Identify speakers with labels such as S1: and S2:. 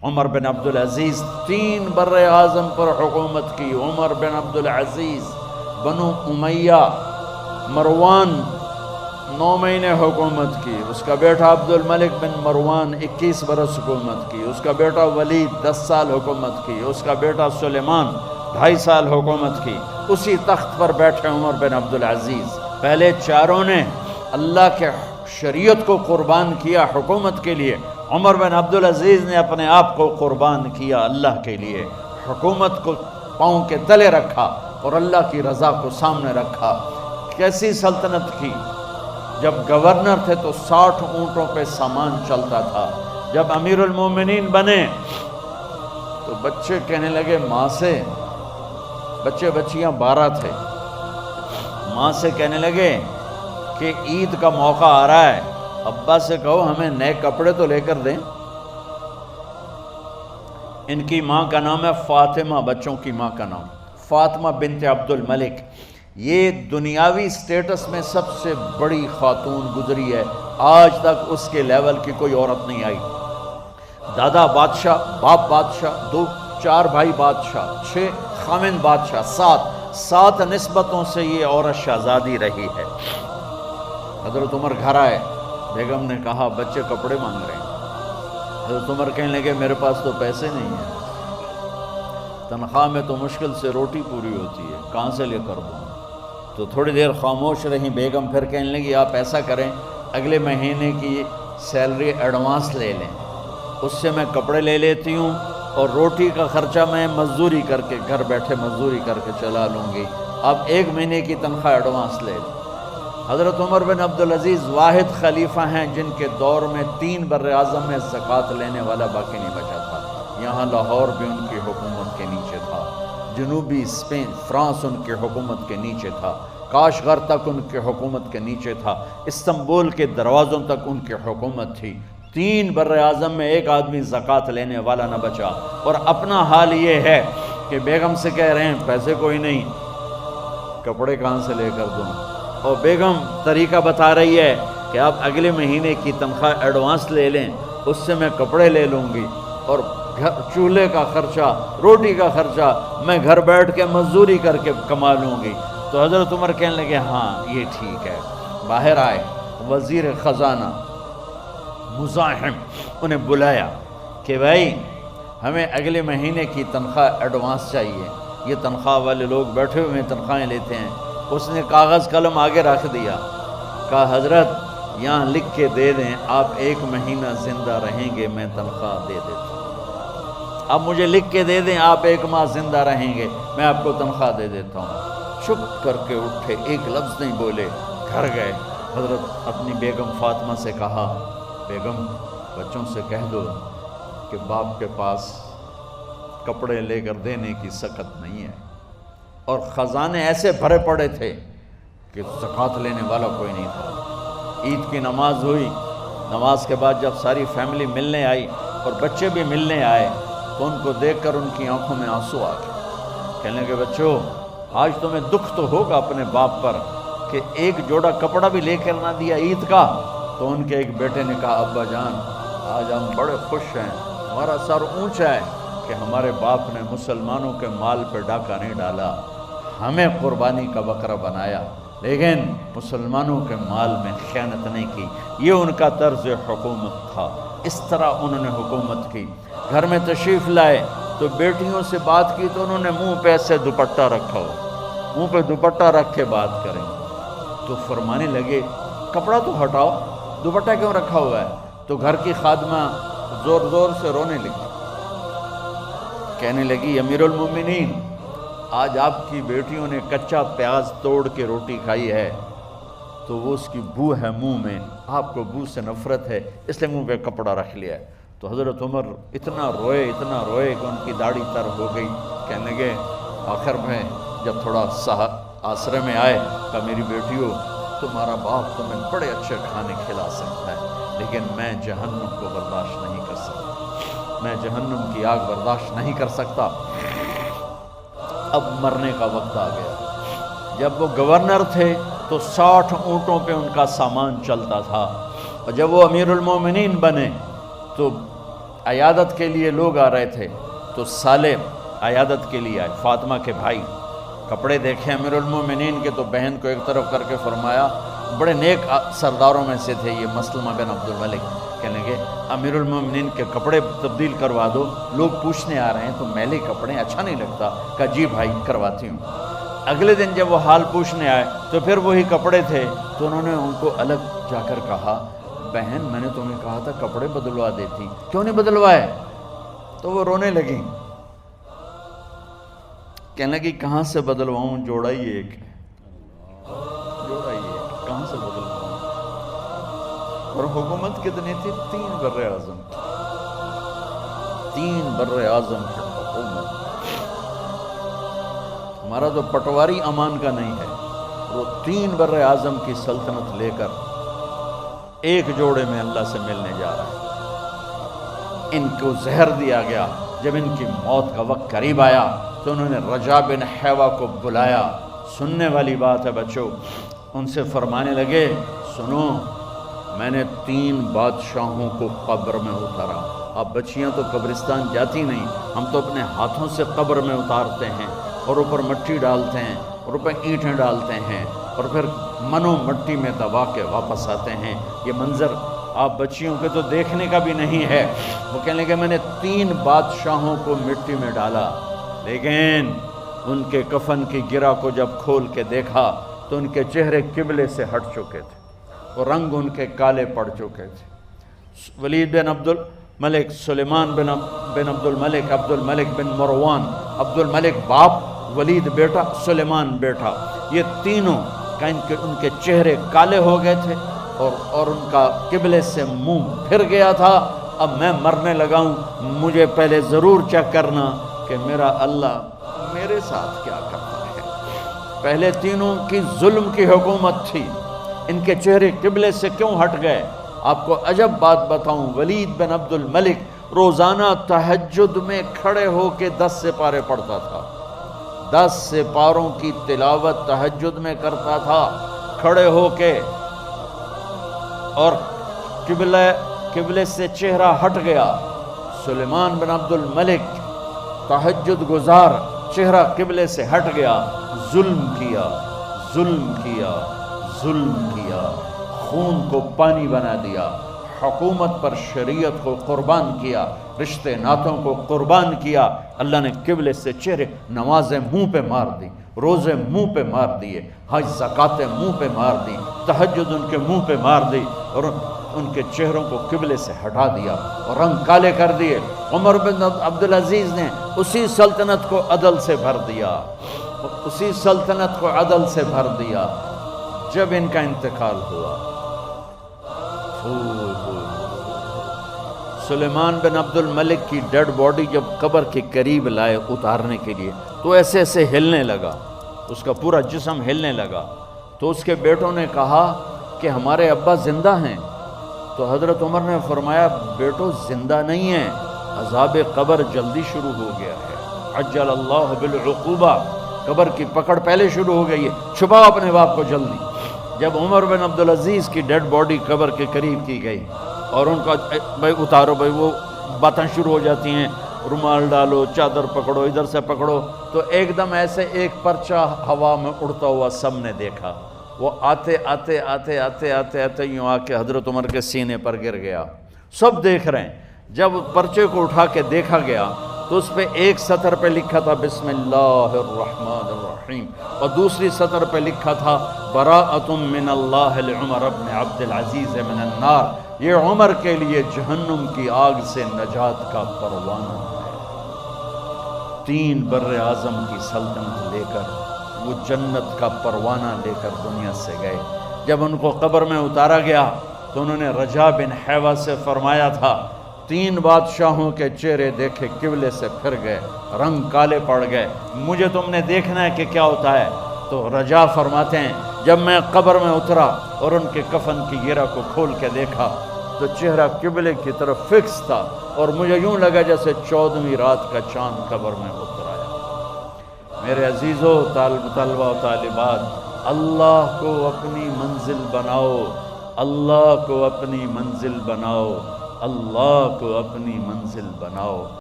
S1: عمر بن عبدالعزیز 3 بر اعظم پر حکومت کی. عمر بن عبدالعزیز، بنو امیہ، مروان 9 مہینے حکومت کی. اس کا بیٹا عبد الملک بن مروان 21 برس حکومت کی. اس کا بیٹا ولید 10 سال حکومت کی. اس کا بیٹا سلیمان 2.5 سال حکومت کی. اسی تخت پر بیٹھے عمر بن عبدالعزیز. پہلے چاروں نے اللہ کے شریعت کو قربان کیا حکومت کے لیے. عمر بن عبدالعزیز نے اپنے آپ کو قربان کیا اللہ کے لیے. حکومت کو پاؤں کے تلے رکھا اور اللہ کی رضا کو سامنے رکھا. کیسی سلطنت کی؟ جب گورنر تھے تو 60 اونٹوں پہ سامان چلتا تھا. جب امیر المومنین بنے تو بچے کہنے لگے ماں سے، بچے بچیاں 12 تھے، ماں سے کہنے لگے کہ عید کا موقع آ رہا ہے، ابا سے کہو ہمیں نئے کپڑے تو لے کر دیں. ان کی ماں کا نام ہے فاطمہ، بچوں کی ماں کا نام فاطمہ بنت عبد الملک. یہ دنیاوی سٹیٹس میں سب سے بڑی خاتون گزری ہے. آج تک اس کے لیول کی کوئی عورت نہیں آئی. دادا بادشاہ، باپ بادشاہ، 4 بھائی بادشاہ، 6 خامند بادشاہ، 7 نسبتوں سے یہ عورت شہزادی رہی ہے. حضرت عمر گھر آئے، بیگم نے کہا بچے کپڑے مانگ رہے ہیں. حضرت عمر کہنے لگے میرے پاس تو پیسے نہیں ہیں، تنخواہ میں تو مشکل سے روٹی پوری ہوتی ہے، کہاں سے لے کر دوں؟ تو تھوڑی دیر خاموش رہیں. بیگم پھر کہنے لگی آپ ایسا کریں، اگلے مہینے کی سیلری ایڈوانس لے لیں، اس سے میں کپڑے لے لیتی ہوں اور روٹی کا خرچہ میں مزدوری کر کے گھر بیٹھے مزدوری کر کے چلا لوں گی. آپ 1 مہینے کی تنخواہ ایڈوانس لے لیں. حضرت عمر بن عبدالعزیز واحد خلیفہ ہیں جن کے دور میں 3 بر اعظم میں زکوٰۃ لینے والا باقی نہیں بچا تھا. یہاں لاہور بھی ان کی حکومت کے نیچے تھا، جنوبی اسپین فرانس ان کے حکومت کے نیچے تھا، کاشغر تک ان کے حکومت کے نیچے تھا، استنبول کے دروازوں تک ان کی حکومت تھی. 3 بر اعظم میں ایک آدمی زکوٰۃ لینے والا نہ بچا. اور اپنا حال یہ ہے کہ بیگم سے کہہ رہے ہیں پیسے کوئی نہیں، کپڑے کہاں سے لے کر دوں؟ اور بیگم طریقہ بتا رہی ہے کہ آپ اگلے مہینے کی تنخواہ ایڈوانس لے لیں، اس سے میں کپڑے لے لوں گی اور چولہے کا خرچہ، روٹی کا خرچہ میں گھر بیٹھ کے مزدوری کر کے کما لوں گی. تو حضرت عمر کہنے لگے ہاں یہ ٹھیک ہے. باہر آئے وزیر خزانہ مزاحم، انہیں بلایا کہ بھائی ہمیں اگلے مہینے کی تنخواہ ایڈوانس چاہیے. یہ تنخواہ والے لوگ بیٹھے ہوئے تنخواہیں لیتے ہیں. اس نے کاغذ قلم آگے رکھ دیا، کہا حضرت یہاں لکھ کے دے دیں آپ 1 مہینہ زندہ رہیں گے میں تنخواہ دے دیتا ہوں. اب مجھے لکھ کے دے دیں آپ 1 ماہ زندہ رہیں گے میں آپ کو تنخواہ دے دیتا ہوں. چپ کر کے اٹھے، ایک لفظ نہیں بولے، گھر گئے. حضرت اپنی بیگم فاطمہ سے کہا بیگم بچوں سے کہہ دو کہ باپ کے پاس کپڑے لے کر دینے کی سخت نہیں ہے. اور خزانے ایسے بھرے پڑے تھے کہ زکوٰۃ لینے والا کوئی نہیں تھا. عید کی نماز ہوئی، نماز کے بعد جب ساری فیملی ملنے آئی اور بچے بھی ملنے آئے تو ان کو دیکھ کر ان کی آنکھوں میں آنسو آ گئے. کہنے لگے بچوں آج تمہیں دکھ تو ہوگا اپنے باپ پر کہ ایک جوڑا کپڑا بھی لے کر نہ دیا عید کا. تو ان کے ایک بیٹے نے کہا ابا جان آج ہم بڑے خوش ہیں، ہمارا سر اونچا ہے کہ ہمارے باپ نے مسلمانوں کے مال پہ ڈاکہ نہیں ڈالا، ہمیں قربانی کا بکرا بنایا لیکن مسلمانوں کے مال میں خیانت نہیں کی. یہ ان کا طرز حکومت تھا، اس طرح انہوں نے حکومت کی. گھر میں تشریف لائے تو بیٹیوں سے بات کی تو انہوں نے منہ پہ ایسے دوپٹہ رکھا ہو، منہ پہ دوپٹہ رکھ کے بات کریں. تو فرمانے لگے کپڑا تو ہٹاؤ، دوپٹہ کیوں رکھا ہوا ہے؟ تو گھر کی خادمہ زور زور سے رونے لگی، کہنے لگی امیر المومنین آج آپ کی بیٹیوں نے کچا پیاز توڑ کے روٹی کھائی ہے تو وہ اس کی بو ہے منہ میں، آپ کو بو سے نفرت ہے اس لیے منہ پہ کپڑا رکھ لیا ہے. تو حضرت عمر اتنا روئے کہ ان کی داڑھی تر ہو گئی. کہنے لگے آخر میں جب تھوڑا آسرے میں آئے کہ میری بیٹیوں تمہارا باپ تمہیں بڑے اچھے کھانے کھلا سکتا ہے لیکن میں جہنم کو برداشت نہیں کر سکتا، میں جہنم کی آگ برداشت نہیں کر سکتا. اب مرنے کا وقت آ گیا. جب وہ گورنر تھے تو 60 اونٹوں پہ ان کا سامان چلتا تھا، اور جب وہ امیر المومنین بنے تو عیادت کے لیے لوگ آ رہے تھے تو صالح عیادت کے لیے آئے، فاطمہ کے بھائی، کپڑے دیکھے امیر المومنین کے تو بہن کو ایک طرف کر کے فرمایا، بڑے نیک سرداروں میں سے تھے یہ مسلمہ بن عبد الملک، کہنے لگے امیر المومنین کے کپڑے تبدیل کروا دو، لوگ پوچھنے آ رہے ہیں تو میلے کپڑے اچھا نہیں لگتا، کہا جی بھائی کرواتی ہوں۔ اگلے دن جب وہ حال پوچھنے آئے تو پھر وہی کپڑے تھے، تو انہوں نے ان کو الگ جا کر کہا بہن میں نے تمہیں کہا تھا کپڑے بدلوا دیتی، کیوں نہیں بدلوائے؟ تو وہ رونے لگیں، کہنے لگی کہاں سے بدلواؤں، جوڑا ہی ایک ہے، جوڑا ہی ایک، کہاں سے بدلواؤں؟ اور حکومت کتنی تھی؟ 3 بر اعظم کی، 3 بر اعظم کی حکومت۔ ہمارا تو پٹواری امان کا نہیں ہے، وہ 3 بر اعظم کی سلطنت لے کر ایک جوڑے میں اللہ سے ملنے جا رہا ہے۔ ان کو زہر دیا گیا، جب ان کی موت کا وقت قریب آیا تو انہوں نے رجا بن حیوہ کو بلایا، سننے والی بات ہے بچوں، ان سے فرمانے لگے سنو میں نے 3 بادشاہوں کو قبر میں اتارا، اب بچیاں تو قبرستان جاتی نہیں، ہم تو اپنے ہاتھوں سے قبر میں اتارتے ہیں اور اوپر مٹی ڈالتے ہیں اور اوپر اینٹیں ڈالتے ہیں اور پھر منو مٹی میں دبا کے واپس آتے ہیں، یہ منظر آپ بچیوں کے تو دیکھنے کا بھی نہیں ہے۔ وہ کہنے لگے میں نے 3 بادشاہوں کو مٹی میں ڈالا، لیکن ان کے کفن کی گرہ کو جب کھول کے دیکھا تو ان کے چہرے قبلے سے ہٹ چکے تھے اور رنگ ان کے کالے پڑ چکے تھے۔ ولید بن عبد الملک، سلیمان بن عبد الملک، عبد الملک بن مروان، عبد الملک باپ، ولید بیٹا، سلیمان بیٹا، یہ تینوں کا ان کے چہرے کالے ہو گئے تھے اور ان کا قبلے سے منہ پھر گیا تھا۔ اب میں مرنے لگا ہوں، مجھے پہلے ضرور چیک کرنا کہ میرا اللہ میرے ساتھ کیا کرتا ہے۔ پہلے تینوں کی ظلم کی حکومت تھی، ان کے چہرے قبلے سے کیوں ہٹ گئے؟ آپ کو عجب بات بتاؤں، ولید بن عبد الملک روزانہ تہجد میں کھڑے ہو کے 10 سپارے پڑھتا تھا، 10 سپاروں کی تلاوت تہجد میں کرتا تھا کھڑے ہو کے، اور قبلے سے چہرہ ہٹ گیا۔ سلیمان بن عبد الملک تہجد گزار، چہرہ قبلے سے ہٹ گیا، ظلم کیا، ظلم کیا، ظلم کیا، خون کو پانی بنا دیا، حکومت پر شریعت کو قربان کیا، رشتے ناتوں کو قربان کیا۔ اللہ نے قبلے سے چہرے، نمازیں منہ پہ مار دی، روزے منہ پہ مار دیے، حج زکاتیں منہ پہ مار دی، تہجد ان کے منہ پہ مار دی اور ان کے چہروں کو قبلے سے ہٹا دیا اور رنگ کالے کر دیے۔ عمر بن عبدالعزیز نے اسی سلطنت کو عدل سے بھر دیا، اسی سلطنت کو عدل سے بھر دیا۔ جب ان کا انتقال ہوا، سلیمان بن عبد الملک کی ڈیڈ باڈی جب قبر کے قریب لائے اتارنے کے لیے تو ایسے ایسے ہلنے لگا، اس کا پورا جسم ہلنے لگا، تو اس کے بیٹوں نے کہا کہ ہمارے ابا زندہ ہیں، تو حضرت عمر نے فرمایا بیٹو زندہ نہیں ہیں، عذاب قبر جلدی شروع ہو گیا ہے، عجل اللہ بالعقوبہ، قبر کی پکڑ پہلے شروع ہو گئی ہے، چھپاؤ اپنے باپ کو جلدی۔ جب عمر بن عبدالعزیز کی ڈیڈ باڈی قبر کے قریب کی گئی اور ان کا بھائی اتارو، بھائی وہ باتیں شروع ہو جاتی ہیں، رومال ڈالو، چادر پکڑو، ادھر سے پکڑو، تو ایک دم ایسے ایک پرچہ ہوا میں اڑتا ہوا سب نے دیکھا، وہ آتے آتے آتے آتے آتے آتے یوں آ کے حضرت عمر کے سینے پر گر گیا، سب دیکھ رہے ہیں۔ جب پرچے کو اٹھا کے دیکھا گیا تو اس پہ ایک سطر پہ لکھا تھا بسم اللہ الرحمن الرحیم، اور دوسری سطر پہ لکھا تھا براءۃ من اللہ لعمر بن عبد العزیز من النار، یہ عمر کے لیے جہنم کی آگ سے نجات کا پروانہ ہے۔ 3 بر اعظم کی سلطنت لے کر وہ جنت کا پروانہ لے کر دنیا سے گئے۔ جب ان کو قبر میں اتارا گیا تو انہوں نے رجا بن حیوہ سے فرمایا تھا 3 بادشاہوں کے چہرے دیکھے قبلے سے پھر گئے، رنگ کالے پڑ گئے، مجھے تم نے دیکھنا ہے کہ کیا ہوتا ہے؟ تو رجا فرماتے ہیں جب میں قبر میں اترا اور ان کے کفن کی گرہ کو کھول کے دیکھا تو چہرہ قبلے کی طرف فکس تھا اور مجھے یوں لگا جیسے 14ویں رات کا چاند قبر میں اتر آیا۔ میرے عزیزو، طلبہ و طالبات، اللہ کو اپنی منزل بناؤ، اللہ کو اپنی منزل بناؤ، اللہ کو اپنی منزل بناؤ۔